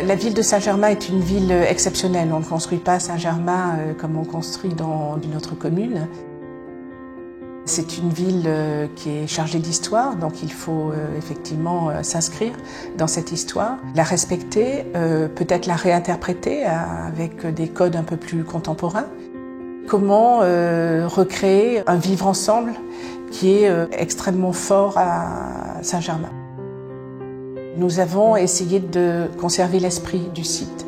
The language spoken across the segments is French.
La ville de Saint-Germain est une ville exceptionnelle. On ne construit pas Saint-Germain comme on construit dans une autre commune. C'est une ville qui est chargée d'histoire, donc il faut effectivement s'inscrire dans cette histoire, la respecter, peut-être la réinterpréter avec des codes un peu plus contemporains. Comment recréer un vivre ensemble qui est extrêmement fort à Saint-Germain. Nous avons essayé de conserver l'esprit du site.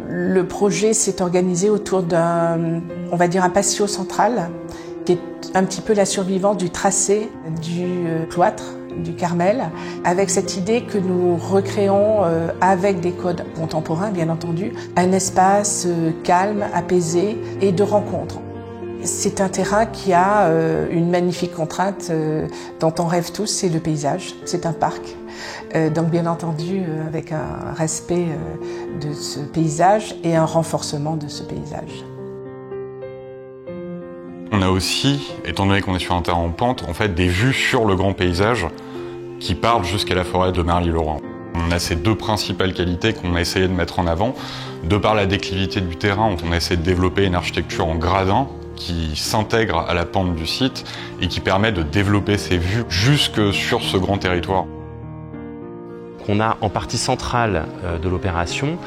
Le projet s'est organisé autour d'un, on va dire, un patio central qui est un petit peu la survivance du tracé du cloître du Carmel, avec cette idée que nous recréons, avec des codes contemporains bien entendu, un espace calme, apaisé et de rencontre. C'est un terrain qui a une magnifique contrainte dont on rêve tous, c'est le paysage, c'est un parc. Donc bien entendu avec un respect de ce paysage et un renforcement de ce paysage. On a aussi, étant donné qu'on est sur un terrain en pente, en fait des vues sur le grand paysage qui partent jusqu'à la forêt de Marly-le-Roi. On a ces deux principales qualités qu'on a essayé de mettre en avant. De par la déclivité du terrain, on a essayé de développer une architecture en gradin qui s'intègre à la pente du site et qui permet de développer ces vues jusque sur ce grand territoire. On a en partie centrale de l'opération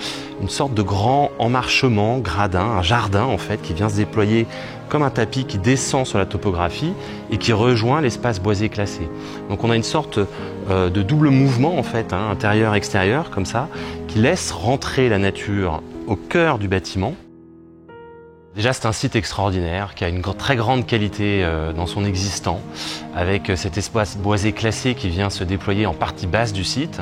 une sorte de grand emmarchement, gradin, un jardin en fait, qui vient se déployer comme un tapis qui descend sur la topographie et qui rejoint l'espace boisé classé. Donc on a une sorte de double mouvement en fait, hein, intérieur-extérieur comme ça, qui laisse rentrer la nature au cœur du bâtiment. Déjà, c'est un site extraordinaire qui a une très grande qualité dans son existant, avec cet espace boisé classé qui vient se déployer en partie basse du site.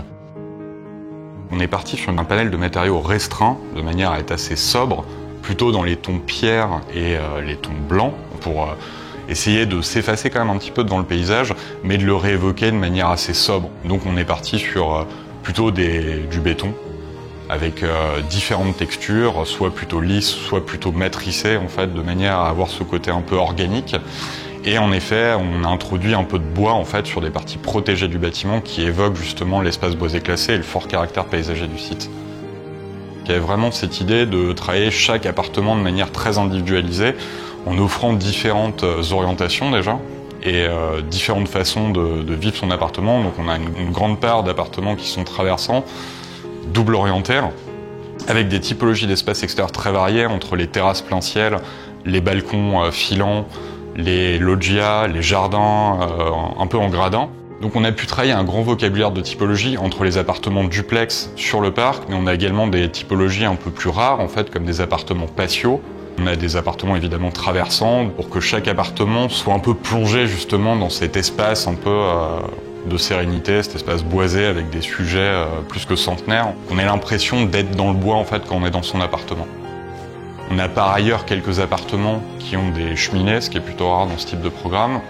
On est parti sur un panel de matériaux restreints, de manière à être assez sobre, plutôt dans les tons pierre et les tons blancs, pour essayer de s'effacer quand même un petit peu devant le paysage, mais de le réévoquer de manière assez sobre. Donc on est parti sur plutôt du béton, avec différentes textures, soit plutôt lisses, soit plutôt matricées, en fait, de manière à avoir ce côté un peu organique. Et en effet, on a introduit un peu de bois en fait, sur des parties protégées du bâtiment qui évoquent justement l'espace boisé classé et le fort caractère paysager du site. Il y avait vraiment cette idée de travailler chaque appartement de manière très individualisée, en offrant différentes orientations déjà, et différentes façons de vivre son appartement. Donc on a une grande part d'appartements qui sont traversants, double orientaires, avec des typologies d'espaces extérieurs très variées, entre les terrasses plein ciel, les balcons filants, les loggias, les jardins, un peu en gradin. Donc on a pu travailler un grand vocabulaire de typologie entre les appartements duplex sur le parc, mais on a également des typologies un peu plus rares, en fait, comme des appartements patios. On a des appartements évidemment traversants, pour que chaque appartement soit un peu plongé justement dans cet espace un peu de sérénité, cet espace boisé avec des sujets plus que centenaires. On a l'impression d'être dans le bois en fait quand on est dans son appartement. On a par ailleurs quelques appartements qui ont des cheminées, ce qui est plutôt rare dans ce type de programme.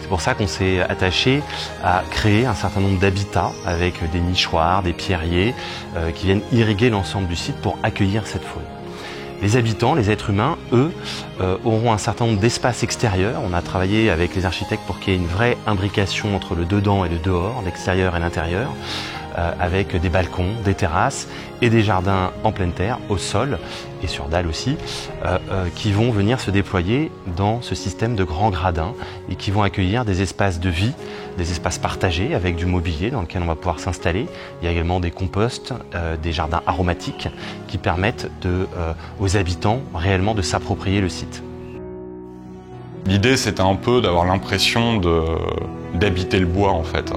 C'est pour ça qu'on s'est attaché à créer un certain nombre d'habitats avec des nichoirs, des pierriers qui viennent irriguer l'ensemble du site pour accueillir cette faune. Les habitants, les êtres humains, eux, auront un certain nombre d'espaces extérieurs. On a travaillé avec les architectes pour qu'il y ait une vraie imbrication entre le dedans et le dehors, l'extérieur et l'intérieur, avec des balcons, des terrasses et des jardins en pleine terre, au sol et sur dalle aussi, qui vont venir se déployer dans ce système de grands gradins et qui vont accueillir des espaces de vie, des espaces partagés avec du mobilier dans lequel on va pouvoir s'installer. Il y a également des composts, des jardins aromatiques qui permettent aux habitants réellement de s'approprier le site. L'idée, c'était un peu d'avoir l'impression d'habiter le bois en fait.